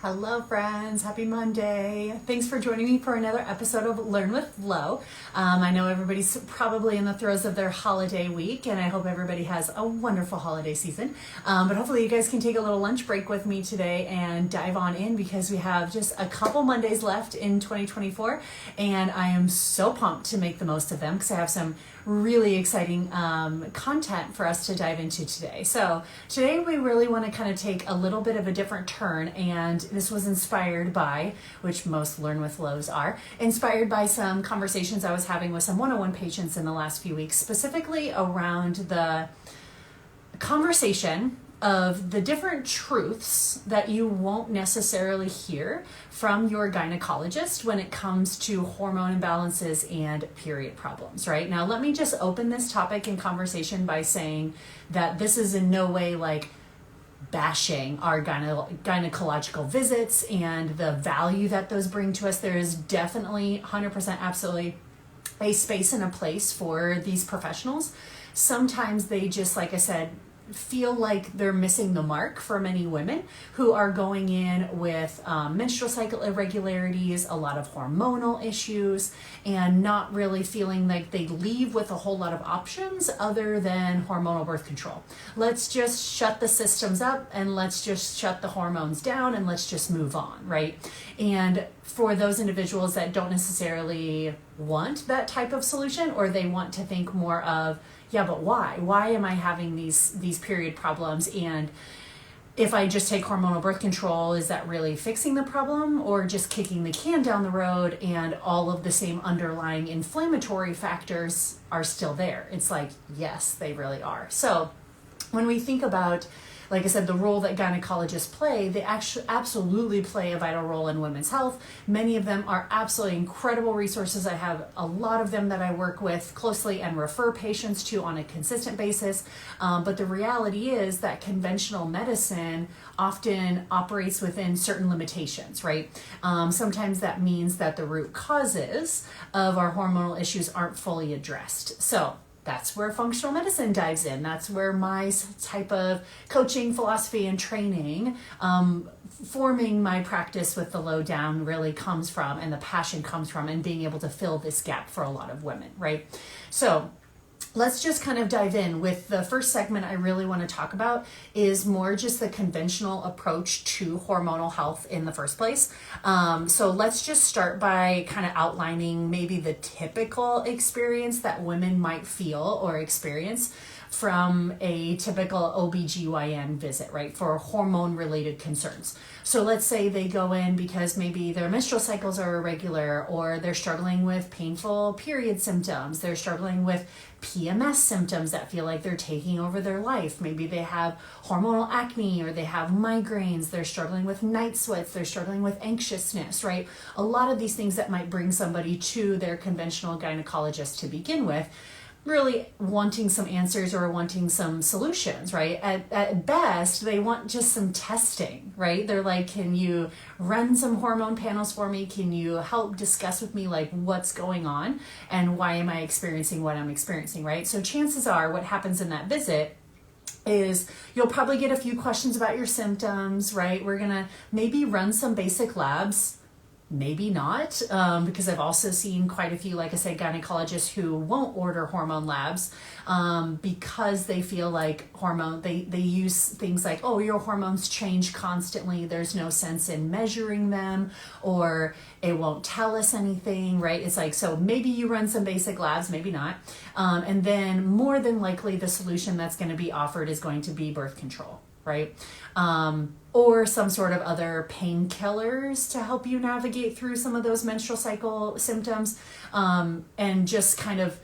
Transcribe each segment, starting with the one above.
Hello friends, happy Monday. Thanks for joining me for another episode of Learn with Lo. I know everybody's probably in the throes of their holiday week and I hope everybody has a wonderful holiday season. But hopefully you guys can take a little lunch break with me today and dive on in because we have just a couple Mondays left in 2024 and I am so pumped to make the most of them because I have some really exciting content for us to dive into today. So today we really want to kind of take a little bit of a different turn, and this was inspired by, which most Learn with Lows are, inspired by some conversations I was having with some one-on-one patients in the last few weeks, specifically around the conversation of the different truths that you won't necessarily hear from your gynecologist when it comes to hormone imbalances and period problems, right? Now, let me just open this topic and conversation by saying that this is in no way like bashing our gynecological visits and the value that those bring to us. There is definitely 100% absolutely a space and a place for these professionals. Sometimes they just, like I said, feel like they're missing the mark for many women who are going in with menstrual cycle irregularities, a lot of hormonal issues, and not really feeling like they leave with a whole lot of options other than hormonal birth control. Let's just shut the systems up and let's just shut the hormones down and let's just move on, right? And for those individuals that don't necessarily want that type of solution, or they want to think more of, yeah, but why? Why am I having these period problems? And if I just take hormonal birth control, is that really fixing the problem or just kicking the can down the road and all of the same underlying inflammatory factors are still there? It's like, yes, they really are. So when we think about, like I said, the role that gynecologists play, they actually absolutely play a vital role in women's health. Many of them are absolutely incredible resources. I have a lot of them that I work with closely and refer patients to on a consistent basis. But the reality is that conventional medicine often operates within certain limitations, right? Sometimes that means that the root causes of our hormonal issues aren't fully addressed. So that's where functional medicine dives in. That's where my type of coaching philosophy and training, forming my practice with the low down really comes from, and the passion comes from, and being able to fill this gap for a lot of women, right? So let's just kind of dive in with the first segment. I really want to talk about is more just the conventional approach to hormonal health in the first place. So let's just start by kind of outlining maybe the typical experience that women might feel or experience from a typical OBGYN visit, right, for hormone related concerns. So let's say they go in because maybe their menstrual cycles are irregular, or they're struggling with painful period symptoms, they're struggling with PMS symptoms that feel like they're taking over their life. Maybe they have hormonal acne or they have migraines, they're struggling with night sweats, they're struggling with anxiousness, right? A lot of these things that might bring somebody to their conventional gynecologist to begin with, really wanting some answers or wanting some solutions, right? At best, they want just some testing, right? They're like, can you run some hormone panels for me? Can you help discuss with me like what's going on and why am I experiencing what I'm experiencing, right? So chances are what happens in that visit is you'll probably get a few questions about your symptoms, right? We're gonna maybe run some basic labs. Maybe not, because I've also seen quite a few, like I said, gynecologists who won't order hormone labs because they feel like they use things like, oh, your hormones change constantly, there's no sense in measuring them, or it won't tell us anything, right? It's like, so maybe you run some basic labs, maybe not. And then more than likely the solution that's going to be offered is going to be birth control, right? Or some sort of other painkillers to help you navigate through some of those menstrual cycle symptoms. And just kind of,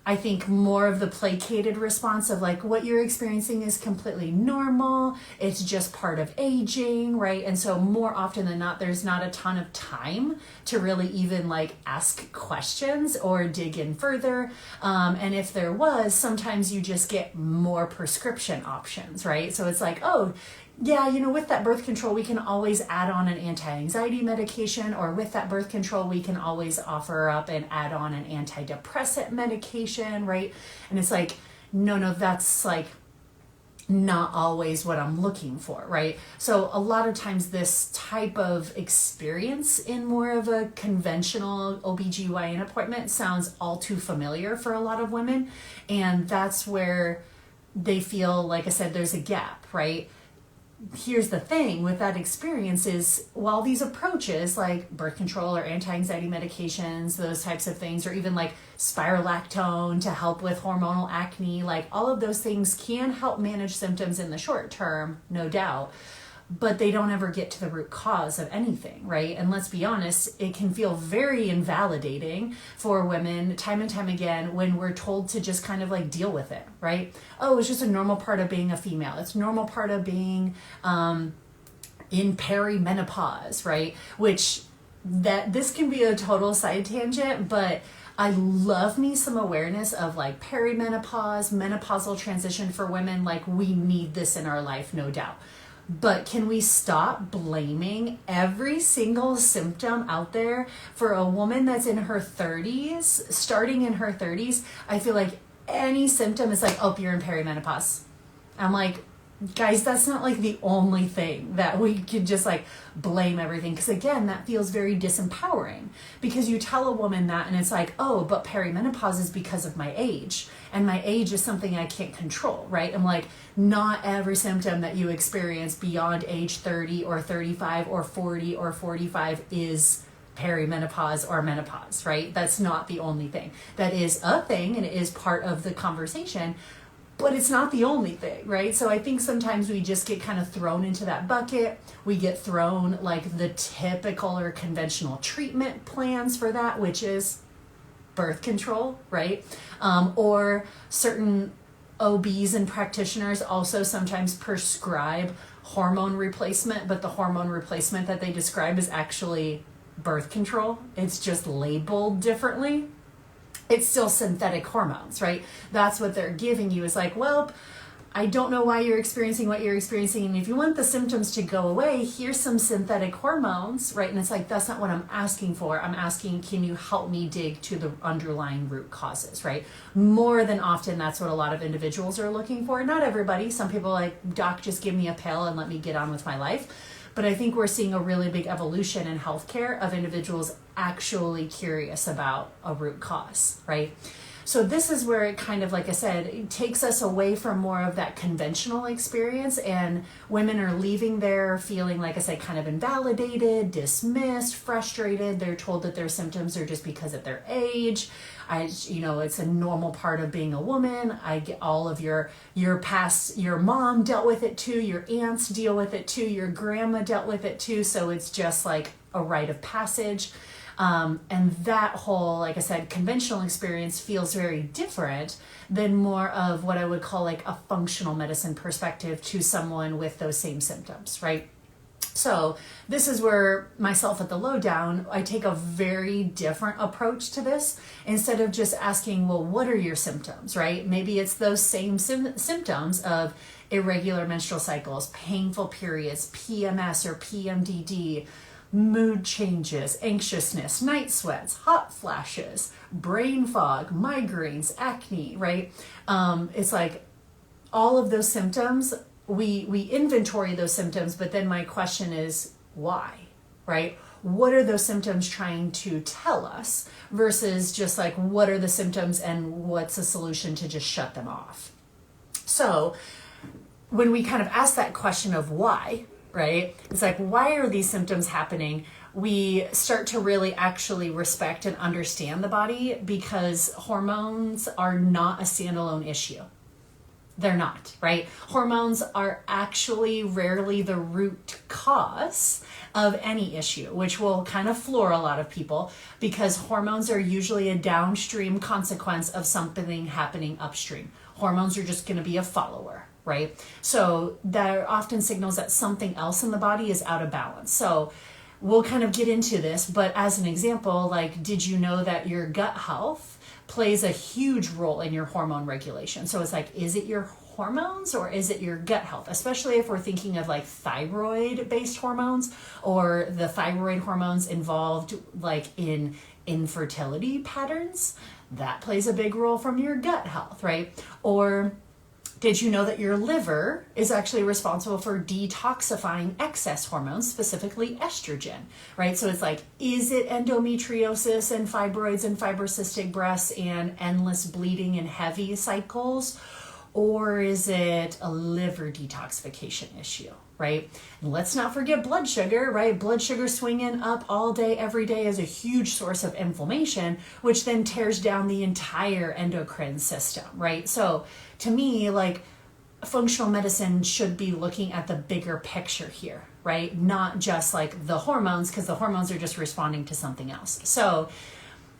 I think, more of the placated response of like, what you're experiencing is completely normal. It's just part of aging, right? And so more often than not, there's not a ton of time to really even like ask questions or dig in further. And if there was, sometimes you just get more prescription options, right? So it's like, oh, yeah, with that birth control, we can always add on an anti-anxiety medication, or with that birth control, we can always offer up and add on an antidepressant medication, right? And it's like, no, that's like not always what I'm looking for, right? So a lot of times this type of experience in more of a conventional OBGYN appointment sounds all too familiar for a lot of women. And that's where they feel, like I said, there's a gap, right? Here's the thing with that experience is, while these approaches like birth control or anti-anxiety medications, those types of things, or even like spirulactone to help with hormonal acne, like all of those things can help manage symptoms in the short term, no doubt, but they don't ever get to the root cause of anything, right? And let's be honest, it can feel very invalidating for women time and time again when we're told to just kind of like deal with it, right? Oh, it's just a normal part of being a female. It's a normal part of being in perimenopause, right? Which this can be a total side tangent, but I love me some awareness of like perimenopause, menopausal transition for women. Like, we need this in our life, no doubt. But can we stop blaming every single symptom out there for a woman that's in her 30s, starting in her 30s? I feel like any symptom is like, oh, you're in perimenopause. I'm like, guys, that's not like the only thing that we could just like blame everything. Because again, that feels very disempowering, because you tell a woman that and it's like, oh, but perimenopause is because of my age, and my age is something I can't control, right? I'm like, not every symptom that you experience beyond age 30 or 35 or 40 or 45 is perimenopause or menopause, right? That's not the only thing. That is a thing, and it is part of the conversation, but it's not the only thing, right? So I think sometimes we just get kind of thrown into that bucket. We get thrown like the typical or conventional treatment plans for that, which is birth control, right? Or certain OBs and practitioners also sometimes prescribe hormone replacement, but the hormone replacement that they describe is actually birth control. It's just labeled differently. It's still synthetic hormones, right? That's what they're giving you, is like, well, I don't know why you're experiencing what you're experiencing, and if you want the symptoms to go away, here's some synthetic hormones, right? And it's like, that's not what I'm asking for. I'm asking, can you help me dig to the underlying root causes, right? More than often, that's what a lot of individuals are looking for. Not everybody. Some people are like, doc, just give me a pill and let me get on with my life. But I think we're seeing a really big evolution in healthcare of individuals actually curious about a root cause, right? So this is where it kind of, like I said, it takes us away from more of that conventional experience, and women are leaving there feeling, like I said, kind of invalidated, dismissed, frustrated. They're told that their symptoms are just because of their age. It's a normal part of being a woman. I get all of your past, your mom dealt with it too, your aunts deal with it too, your grandma dealt with it too. So it's just like a rite of passage. And that whole, like I said, conventional experience feels very different than more of what I would call like a functional medicine perspective to someone with those same symptoms, right? So this is where myself at the Lowdown, I take a very different approach to this. Instead of just asking, well, what are your symptoms, right? Maybe it's those same symptoms of irregular menstrual cycles, painful periods, PMS or PMDD, mood changes, anxiousness, night sweats, hot flashes, brain fog, migraines, acne, right? It's like all of those symptoms, we inventory those symptoms, but then my question is why, right? What are those symptoms trying to tell us versus just like, what are the symptoms and what's a solution to just shut them off? So when we kind of ask that question of why, right? It's like, why are these symptoms happening? We start to really actually respect and understand the body, because hormones are not a standalone issue. They're not, right? Hormones are actually rarely the root cause of any issue, which will kind of floor a lot of people, because hormones are usually a downstream consequence of something happening upstream. Hormones are just going to be a follower, right? So there are often signals that something else in the body is out of balance. So we'll kind of get into this, but as an example, like, did you know that your gut health plays a huge role in your hormone regulation? So it's like, is it your hormones or is it your gut health? Especially if we're thinking of like thyroid based hormones, or the thyroid hormones involved like in infertility patterns, that plays a big role from your gut health, right? Or Did you know that your liver is actually responsible for detoxifying excess hormones, specifically estrogen, right? So it's like, is it endometriosis and fibroids and fibrocystic breasts and endless bleeding and heavy cycles? Or is it a liver detoxification issue, right? And let's not forget blood sugar, right? Blood sugar swinging up all day, every day is a huge source of inflammation, which then tears down the entire endocrine system, right? So to me, like, functional medicine should be looking at the bigger picture here, right? Not just like the hormones, because the hormones are just responding to something else. So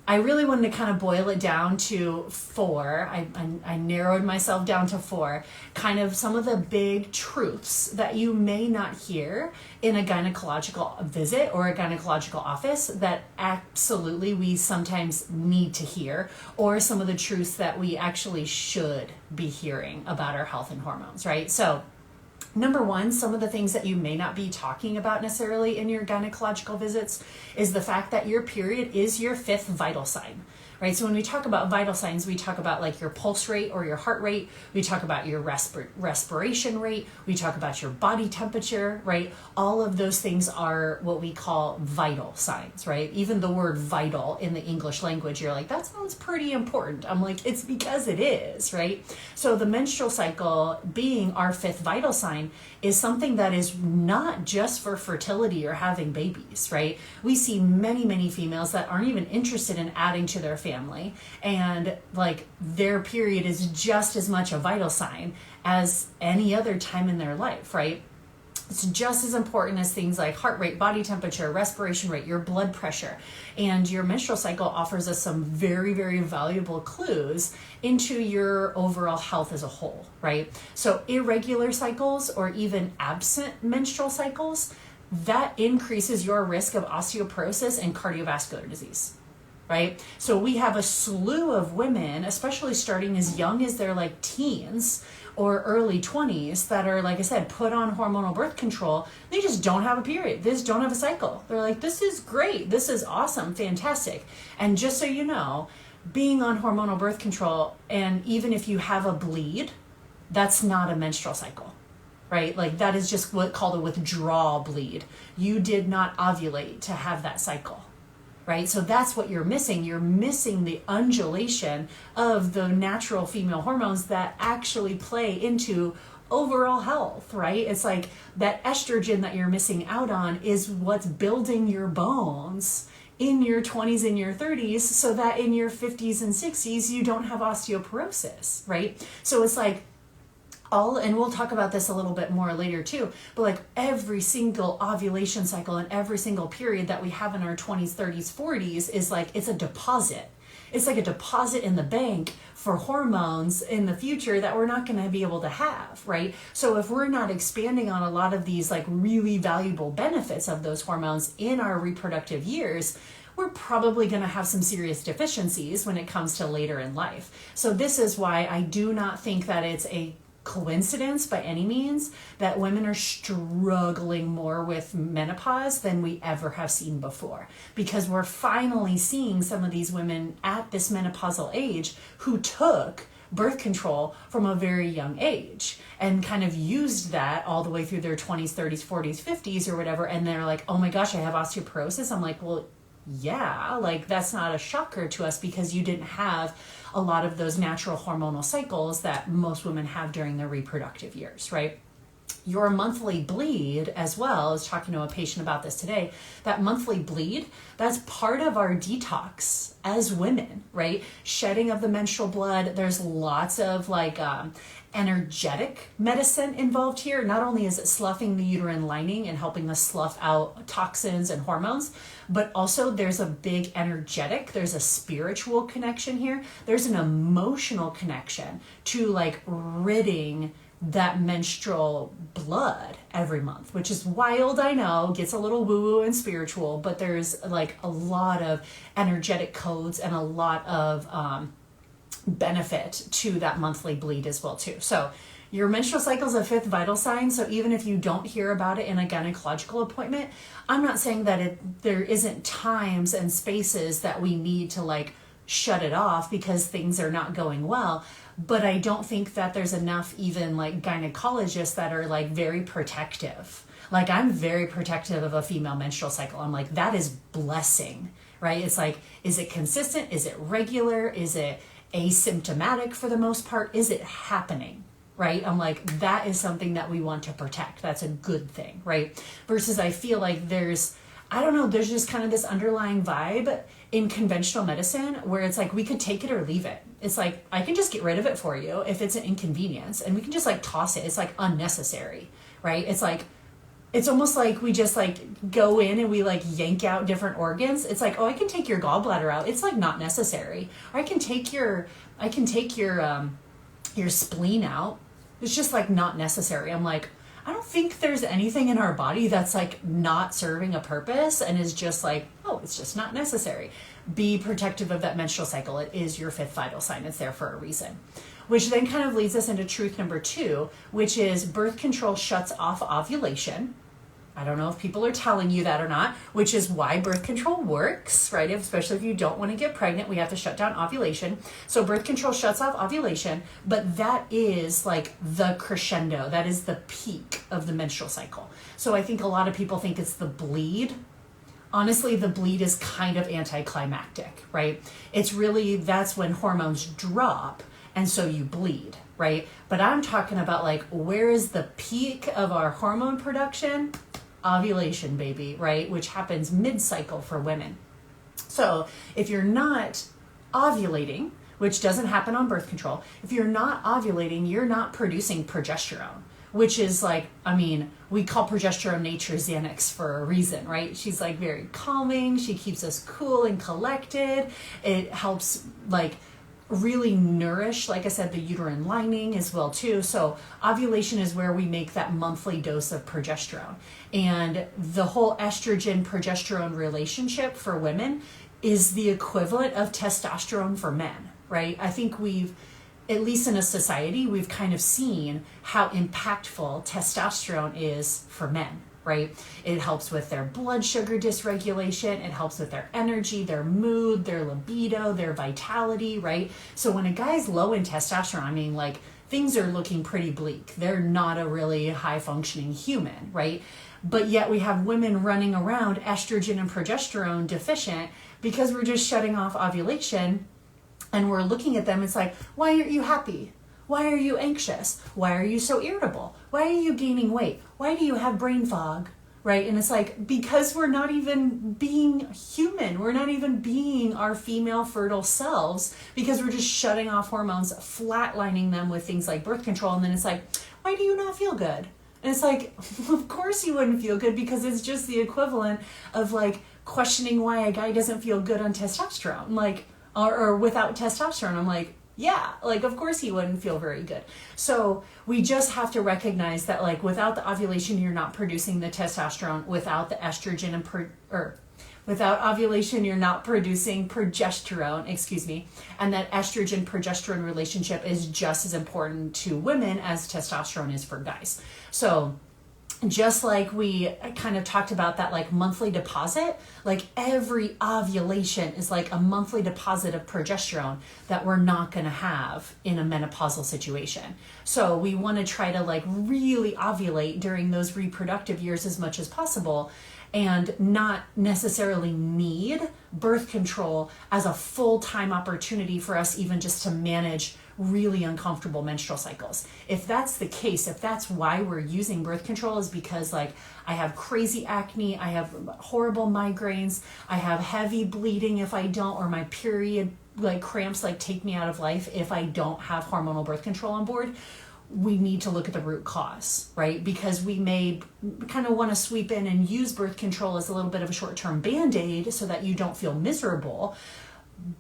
I really wanted to kind of boil it down to four. I narrowed myself down to four, kind of some of the big truths that you may not hear in a gynecological visit or a gynecological office that absolutely we sometimes need to hear, or some of the truths that we actually should be hearing about our health and hormones, right? So number one, some of the things that you may not be talking about necessarily in your gynecological visits is the fact that your period is your fifth vital sign, right? So when we talk about vital signs, we talk about like your pulse rate or your heart rate. We talk about your respiration rate. We talk about your body temperature, right? All of those things are what we call vital signs, right? Even the word vital in the English language, you're like, that sounds pretty important. I'm like, it's because it is, right? So the menstrual cycle being our fifth vital sign is something that is not just for fertility or having babies, right? We see many, many females that aren't even interested in adding to their family, and like their period is just as much a vital sign as any other time in their life, right? It's just as important as things like heart rate, body temperature, respiration rate, your blood pressure. And your menstrual cycle offers us some very, very valuable clues into your overall health as a whole, right? So irregular cycles or even absent menstrual cycles, that increases your risk of osteoporosis and cardiovascular disease, right? So we have a slew of women, especially starting as young as their like teens or early 20s, that are, like I said, put on hormonal birth control. They just don't have a period. They just don't have a cycle. They're like, this is great. This is awesome. Fantastic. And just so you know, being on hormonal birth control, and even if you have a bleed, that's not a menstrual cycle, right? Like that is just what called a withdrawal bleed. You did not ovulate to have that cycle, right? So that's what you're missing. You're missing the undulation of the natural female hormones that actually play into overall health, right? It's like that estrogen that you're missing out on is what's building your bones in your 20s and your 30s, so that in your 50s and 60s, you don't have osteoporosis, right? So it's like, and we'll talk about this a little bit more later too, but like every single ovulation cycle and every single period that we have in our 20s, 30s, 40s is like, it's a deposit. It's like a deposit in the bank for hormones in the future that we're not going to be able to have, right? So if we're not expanding on a lot of these like really valuable benefits of those hormones in our reproductive years, we're probably going to have some serious deficiencies when it comes to later in life. So this is why I do not think that it's a coincidence by any means that women are struggling more with menopause than we ever have seen before, because we're finally seeing some of these women at this menopausal age who took birth control from a very young age and kind of used that all the way through their 20s, 30s, 40s, 50s or whatever, and they're like, oh my gosh, I have osteoporosis. I'm like, well, yeah, like that's not a shocker to us because you didn't have a lot of those natural hormonal cycles that most women have during their reproductive years, right? Your monthly bleed as well, I was talking to a patient about this today, that monthly bleed, that's part of our detox as women, right? Shedding of the menstrual blood. There's lots of like energetic medicine involved here. Not only is it sloughing the uterine lining and helping us slough out toxins and hormones, but also there's a big energetic, there's a spiritual connection here. There's an emotional connection to like ridding that menstrual blood every month, which is wild, I know, gets a little woo-woo and spiritual, but there's like a lot of energetic codes and a lot of benefit to that monthly bleed as well too. So your menstrual cycle is a fifth vital sign, so even if you don't hear about it in a gynecological appointment, I'm not saying that there isn't times and spaces that we need to like shut it off because things are not going well. But I don't think that there's enough even like gynecologists that are like very protective. Like I'm very protective of a female menstrual cycle. I'm like, that is blessing, right? It's like, is it consistent? Is it regular? Is it asymptomatic for the most part? Is it happening? Right? I'm like, that is something that we want to protect. That's a good thing, right? Versus I feel like there's just kind of this underlying vibe in conventional medicine where it's like, we could take it or leave it. It's like, I can just get rid of it for you if it's an inconvenience, and we can just like toss it. It's like unnecessary, right? It's like, it's almost like we just like go in and we like yank out different organs. It's like, oh, I can take your gallbladder out. It's like not necessary. Or I can take your spleen out. It's just like not necessary. I'm like, I don't think there's anything in our body that's like not serving a purpose and is just like, oh, it's just not necessary. Be protective of that menstrual cycle. It is your fifth vital sign. It's there for a reason. Which then kind of leads us into truth number 2, which is birth control shuts off ovulation. I don't know if people are telling you that or not, which is why birth control works, right? Especially if you don't want to get pregnant, we have to shut down ovulation. So birth control shuts off ovulation, but that is like the crescendo. That is the peak of the menstrual cycle. So I think a lot of people think it's the bleed. Honestly, the bleed is kind of anticlimactic, right? It's really, that's when hormones drop, and so you bleed, right? But I'm talking about like, where is the peak of our hormone production? Ovulation, baby, right? Which happens mid-cycle for women. So if you're not ovulating, which doesn't happen on birth control, if you're not ovulating, you're not producing progesterone, which is like, I mean, we call progesterone nature's Xanax for a reason, right? She's like very calming. She keeps us cool and collected. It helps like really nourish, like I said, the uterine lining as well too. So ovulation is where we make that monthly dose of progesterone. And the whole estrogen progesterone relationship for women is the equivalent of testosterone for men, right? I think we've, at least in a society, we've kind of seen how impactful testosterone is for men, right? It helps with their blood sugar dysregulation. It helps with their energy, their mood, their libido, their vitality, right? So when a guy's low in testosterone, I mean, like, things are looking pretty bleak. They're not a really high functioning human, right? But yet we have women running around estrogen and progesterone deficient because we're just shutting off ovulation, and we're looking at them. It's like, why aren't you happy? Why are you anxious? Why are you so irritable? Why are you gaining weight? Why do you have brain fog? Right? And it's like, because we're not even being human. We're not even being our female fertile selves, because we're just shutting off hormones, flatlining them with things like birth control. And then it's like, why do you not feel good? And it's like, of course you wouldn't feel good, because it's just the equivalent of like questioning why a guy doesn't feel good on testosterone, like, or without testosterone. I'm like, yeah, like, of course he wouldn't feel very good. So we just have to recognize that, like, without the ovulation, you're not producing the testosterone. Without the estrogen without ovulation, you're not producing progesterone, and that estrogen progesterone relationship is just as important to women as testosterone is for guys. So just like we kind of talked about that, like, monthly deposit, like every ovulation is like a monthly deposit of progesterone that we're not going to have in a menopausal situation. So we want to try to like really ovulate during those reproductive years as much as possible, and not necessarily need birth control as a full-time opportunity for us even just to manage really uncomfortable menstrual cycles. If that's the case, if that's why we're using birth control, is because like I have crazy acne, I have horrible migraines, I have heavy bleeding if I don't, or my period like cramps like take me out of life if I don't have hormonal birth control on board, we need to look at the root cause, right? Because we may kind of want to sweep in and use birth control as a little bit of a short-term band-aid so that you don't feel miserable.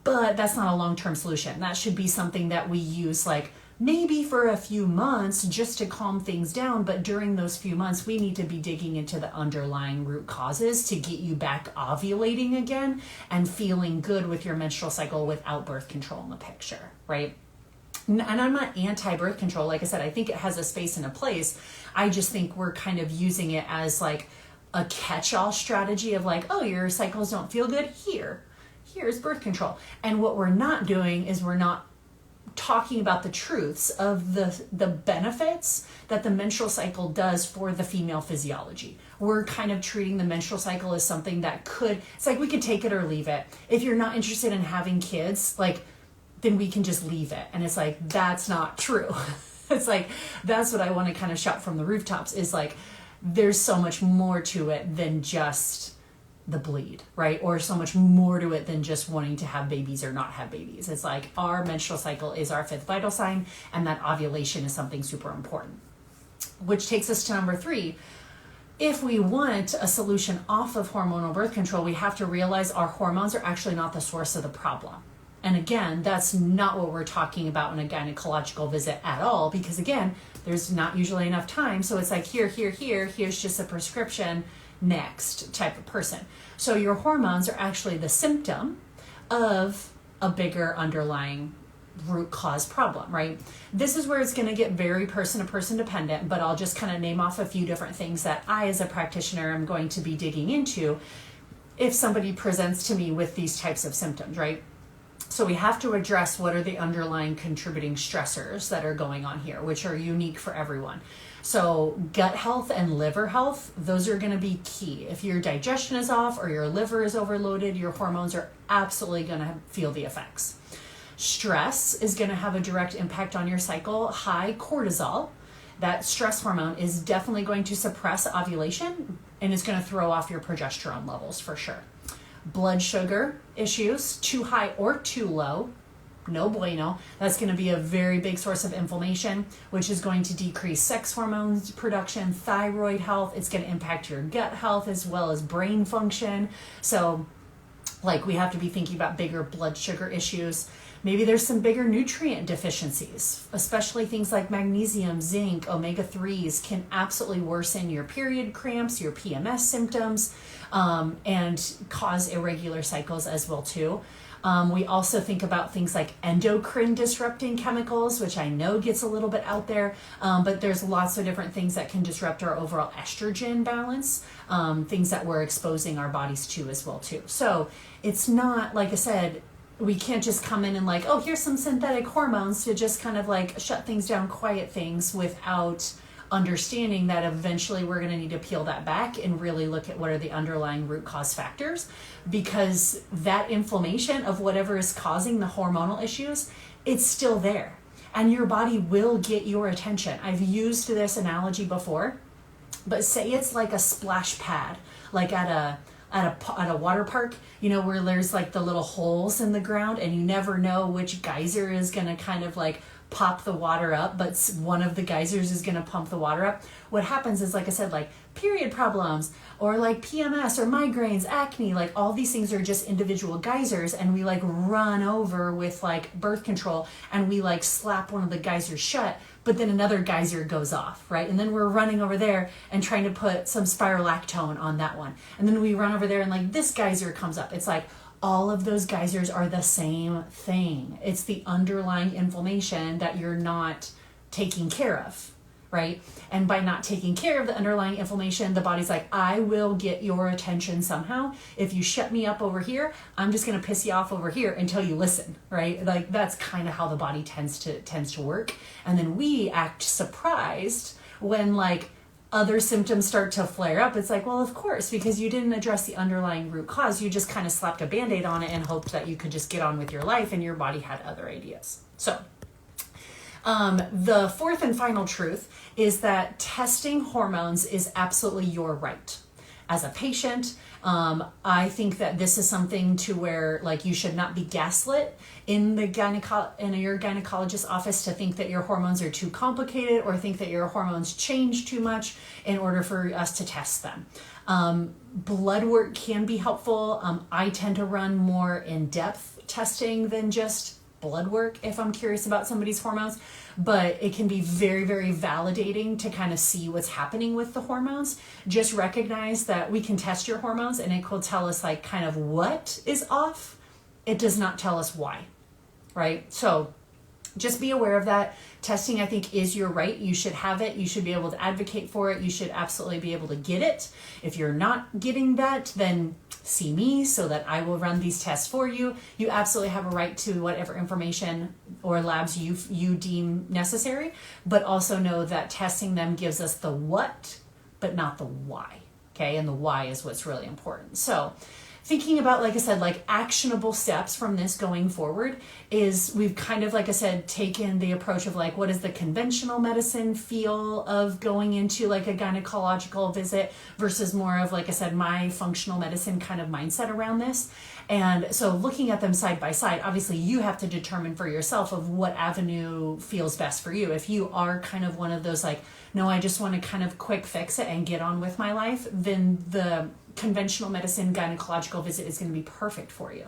But that's not a long-term solution. That should be something that we use like maybe for a few months just to calm things down. But during those few months, we need to be digging into the underlying root causes to get you back ovulating again and feeling good with your menstrual cycle without birth control in the picture, right? And I'm not anti-birth control. Like I said, I think it has a space and a place. I just think we're kind of using it as like a catch-all strategy of like, oh, your cycles don't feel good? here's birth control. And what we're not doing is we're not talking about the truths of the benefits that the menstrual cycle does for the female physiology. We're kind of treating the menstrual cycle as something that it's like we can take it or leave it. If you're not interested in having kids, like, then we can just leave it. And it's like, that's not true. It's like, that's what I want to kind of shout from the rooftops, is like, there's so much more to it than just the bleed, right? Or so much more to it than just wanting to have babies or not have babies. It's like, our menstrual cycle is our 5th vital sign, and that ovulation is something super important. Which takes us to number 3. If we want a solution off of hormonal birth control, we have to realize our hormones are actually not the source of the problem. And again, that's not what we're talking about in a gynecological visit at all, because again, there's not usually enough time. So it's like, here's just a prescription, next type of person. So your hormones are actually the symptom of a bigger underlying root cause problem, right? This is where it's going to get very person to person dependent, but I'll just kind of name off a few different things that I, as a practitioner, am going to be digging into if somebody presents to me with these types of symptoms, right? So we have to address what are the underlying contributing stressors that are going on here, which are unique for everyone. So gut health and liver health, those are going to be key. If your digestion is off or your liver is overloaded, your hormones are absolutely going to feel the effects. Stress is going to have a direct impact on your cycle. High cortisol, that stress hormone, is definitely going to suppress ovulation, and it's going to throw off your progesterone levels for sure. Blood sugar issues, too high or too low, no bueno. That's going to be a very big source of inflammation, which is going to decrease sex hormones production, thyroid health. It's going to impact your gut health as well as brain function. So, like, we have to be thinking about bigger blood sugar issues. Maybe there's some bigger nutrient deficiencies, especially things like magnesium, zinc, omega-3s can absolutely worsen your period cramps, your PMS symptoms, and cause irregular cycles as well too. We also think about things like endocrine disrupting chemicals, which I know gets a little bit out there, but there's lots of different things that can disrupt our overall estrogen balance, things that we're exposing our bodies to as well too. So it's not, like I said, we can't just come in and like, oh, here's some synthetic hormones to just kind of like shut things down, quiet things, without understanding that eventually we're going to need to peel that back and really look at what are the underlying root cause factors, because that inflammation of whatever is causing the hormonal issues, it's still there, and your body will get your attention. I've used this analogy before, but say it's like a splash pad, like at a water park, you know, where there's like the little holes in the ground and you never know which geyser is going to kind of like pop the water up, but one of the geysers is going to pump the water up. What happens is, like I said, like period problems or like PMS or migraines, acne, like all these things are just individual geysers, and we like run over with like birth control and we like slap one of the geysers shut, but then another geyser goes off, right? And then we're running over there and trying to put some spirolactone on that one. And then we run over there and like this geyser comes up. It's like all of those geysers are the same thing. It's the underlying inflammation that you're not taking care of, right? And by not taking care of the underlying inflammation, the body's like, I will get your attention somehow. If you shut me up over here, I'm just going to piss you off over here until you listen, right? Like that's kind of how the body tends to work. And then we act surprised when like other symptoms start to flare up. It's like, well, of course, because you didn't address the underlying root cause. You just kind of slapped a Band-Aid on it and hoped that you could just get on with your life, and your body had other ideas. So the fourth and final truth is that testing hormones is absolutely your right. As a patient, I think that this is something to where like you should not be gaslit in your gynecologist's office to think that your hormones are too complicated or think that your hormones change too much in order for us to test them. Blood work can be helpful. I tend to run more in-depth testing than just blood work if I'm curious about somebody's hormones, but it can be very, very validating to kind of see what's happening with the hormones. Just recognize that we can test your hormones and it will tell us like kind of what is off. It does not tell us why, right? So just be aware of that. Testing, I think, is your right. You should have it. You should be able to advocate for it. You should absolutely be able to get it. If you're not getting that, then see me so that I will run these tests for you. You absolutely have a right to whatever information or labs you deem necessary, but also know that testing them gives us the what, but not the why. Okay, and the why is what's really important. So thinking about, like I said, like actionable steps from this going forward is we've kind of, like I said, taken the approach of like, what is the conventional medicine feel of going into like a gynecological visit versus more of, like I said, my functional medicine kind of mindset around this. And so looking at them side by side, obviously you have to determine for yourself of what avenue feels best for you. If you are kind of one of those like, no, I just want to kind of quick fix it and get on with my life, then the conventional medicine gynecological visit is going to be perfect for you.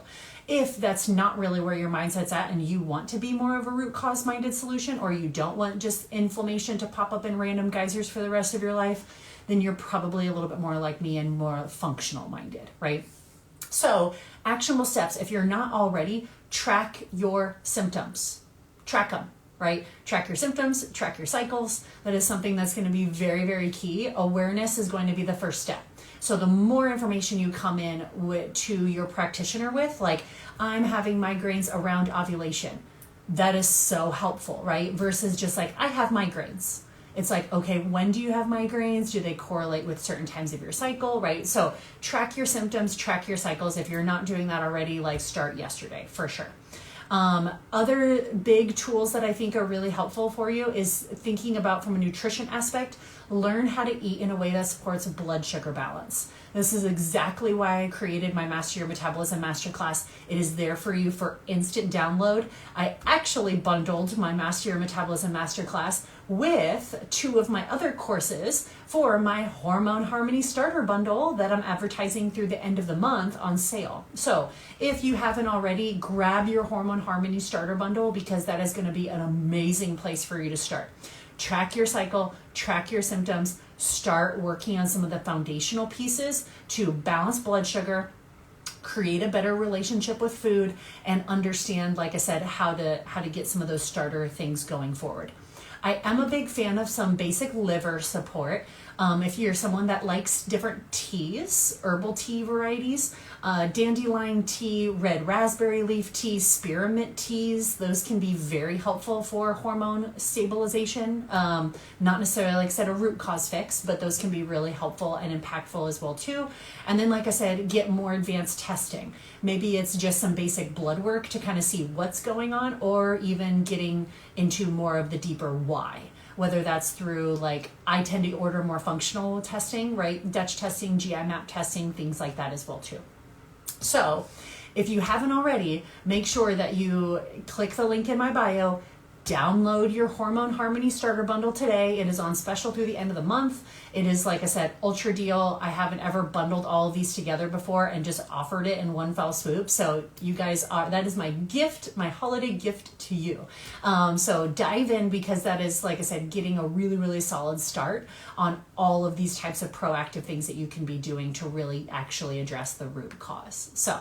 If that's not really where your mindset's at and you want to be more of a root cause minded solution, or you don't want just inflammation to pop up in random geysers for the rest of your life, then you're probably a little bit more like me and more functional minded, right? So actionable steps, if you're not already, track your symptoms. Track them, right? Track your symptoms, track your cycles. That is something that's going to be very, very key. Awareness is going to be the first step. So the more information you come in to your practitioner with, like, I'm having migraines around ovulation, that is so helpful, right? Versus just like, I have migraines. It's like, okay, when do you have migraines? Do they correlate with certain times of your cycle, right? So track your symptoms, track your cycles. If you're not doing that already, like start yesterday for sure. Other big tools that I think are really helpful for you is thinking about from a nutrition aspect, learn how to eat in a way that supports blood sugar balance. This is exactly why I created my Master Your Metabolism Masterclass. It is there for you for instant download. I actually bundled my Master Your Metabolism Masterclass with 2 of my other courses for my Hormone Harmony Starter Bundle that I'm advertising through the end of the month on sale. So if you haven't already, grab your Hormone Harmony Starter Bundle because that is going to be an amazing place for you to start. Track your cycle, track your symptoms, start working on some of the foundational pieces to balance blood sugar, create a better relationship with food, and understand, like I said, how to get some of those starter things going forward. I am a big fan of some basic liver support. If you're someone that likes different teas, herbal tea varieties, dandelion tea, red raspberry leaf tea, spearmint teas, those can be very helpful for hormone stabilization. Not necessarily, like I said, a root cause fix, but those can be really helpful and impactful as well too. And then, like I said, get more advanced testing. Maybe it's just some basic blood work to kind of see what's going on, or even getting into more of the deeper why. Whether that's through, like, I tend to order more functional testing, right? Dutch testing, GI map testing, things like that as well too. So if you haven't already, make sure that you click the link in my bio, download your Hormone Harmony Starter Bundle today. It is on special through the end of the month. It is, like I said, ultra deal. I haven't ever bundled all of these together before and just offered it in one fell swoop. So you guys are, that is my gift, my holiday gift to you. So dive in, because that is, like I said, getting a really, really solid start on all of these types of proactive things that you can be doing to really actually address the root cause. So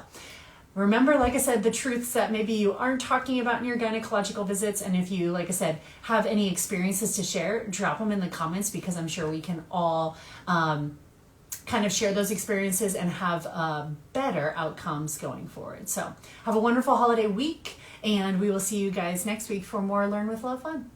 remember, like I said, the truths that maybe you aren't talking about in your gynecological visits. And if you, like I said, have any experiences to share, drop them in the comments, because I'm sure we can all kind of share those experiences and have better outcomes going forward. So have a wonderful holiday week, and we will see you guys next week for more Learn with Love Fun.